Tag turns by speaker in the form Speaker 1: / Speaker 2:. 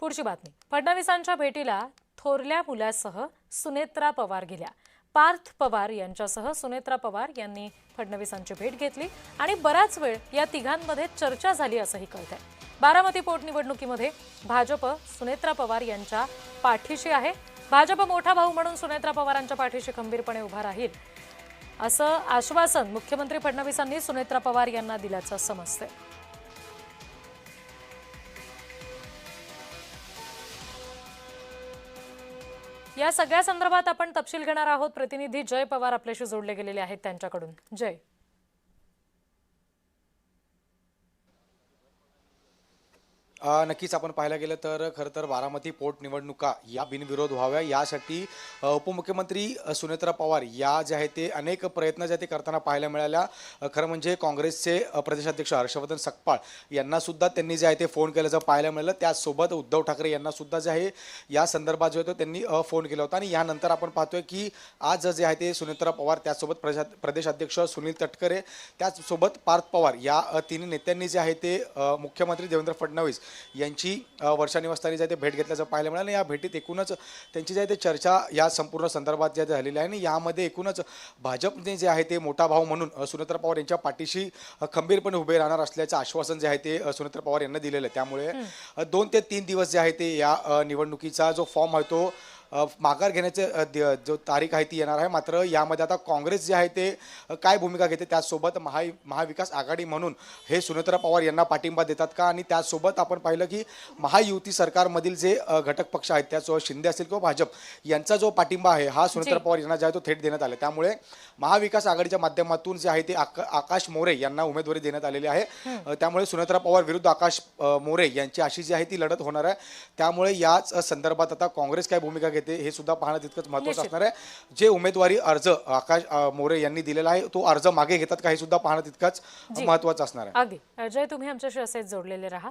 Speaker 1: पुढची बातमी. फडणवीसांच्या भेटीला थोरल्या मुलासह सुनेत्रा पवार गेल्या. पार्थ पवार यांच्यासह सुनेत्रा पवार यांनी फडणवीसांची भेट घेतली आणि बराच वेळ या तिघांमध्ये चर्चा झाली असंही कळतंय. बारामती पोटनिवडणुकीमध्ये भाजप सुनेत्रा पवार यांच्या पाठीशी आहे. भाजप मोठा भाऊ म्हणून सुनेत्रा पवारांच्या पाठीशी खंबीरपणे उभा राहील असं आश्वासन मुख्यमंत्री फडणवीसांनी सुनेत्रा पवार यांना दिल्याचं समजतंय. या सगळ्या संदर्भात आपण तपशील घेणार आहोत. प्रतिनिधी जय पवार आपल्याशी जोडले गेलेले आहेत त्यांच्याकडून. जय.
Speaker 2: नक्कीच आपण पाहायला गेलं तर खरं तर बारामती पोटनिवडणुका या बिनविरोध व्हाव्या यासाठी उपमुख्यमंत्री सुनेत्रा पवार या जे आहे ते अनेक प्रयत्न जे ते करताना पाहायला मिळाल्या. खरं म्हणजे काँग्रेसचे प्रदेशाध्यक्ष हर्षवर्धन सकपाळ यांना सुद्धा त्यांनी जे आहे ते फोन केल्याचं पाहायला मिळालं. त्याचसोबत उद्धव ठाकरे यांना सुद्धा जे आहे या संदर्भात जो आहे तो त्यांनी फोन केला होता. आणि यानंतर आपण पाहतोय की आज जे आहे ते सुनेत्रा पवार, त्याचसोबत प्रदेशाध्यक्ष सुनील तटकरे, त्याचसोबत पार्थ पवार या तिन्ही नेत्यांनी जे आहे ते मुख्यमंत्री देवेंद्र फडणवीस यांची वर्षा निवासस्थानी जे ते भेट घेतल्याचं पाहायला मिळालं. या भेटीत एकूणच त्यांची जे आहे ते चर्चा या संपूर्ण संदर्भात जे झालेली आहे आणि यामध्ये एकूणच भाजपने जे आहे ते मोठा भाऊ म्हणून सुनेत्रा पवार यांच्या पाठीशी खंबीरपणे उभे राहणार असल्याचं आश्वासन जे आहे ते सुनेत्रा पवार यांना दिलेलं आहे. त्यामुळे 2 ते 3 दिवस जे आहे ते या निवडणुकीचा जो फॉर्म आहे तो माघार घेण्याचे जो तारीख आहे ती येणार आहे. मात्र यामध्ये आता काँग्रेस जे आहे ते काय भूमिका घेते, त्याचसोबत महाविकास आघाडी म्हणून हे सुनेत्रा पवार यांना पाठिंबा देतात का, आणि त्याचसोबत आपण पाहिलं की महायुती सरकारमधील जे घटक पक्ष आहेत त्याचसोबत शिंदे असतील किंवा भाजप यांचा जो पाठिंबा आहे हा सुनेत्रा पवार यांना जे आहे तो थेट देण्यात आला. त्यामुळे महाविकास आघाडीच्या माध्यमातून जे आहे ते आकाश मोरे यांना उमेदवारी देण्यात आलेली आहे. त्यामुळे सुनेत्रा पवार विरुद्ध आकाश मोरे यांची अशी जी आहे ती लढत होणार आहे. त्यामुळे याच संदर्भात आता काँग्रेस काय भूमिका घेते हे सुद्धा पाहणं तितकंच महत्त्वाचं असणार आहे. जे उमेदवारी अर्ज आकाश मोरे यांनी दिलेला आहे तो अर्ज मागे घेतात का हे सुद्धा पाहणं तितकंच महत्त्वाचं असणार आहे.
Speaker 1: अगदी. अजय, तुम्ही आमच्याशी असेच जोडलेले राहा.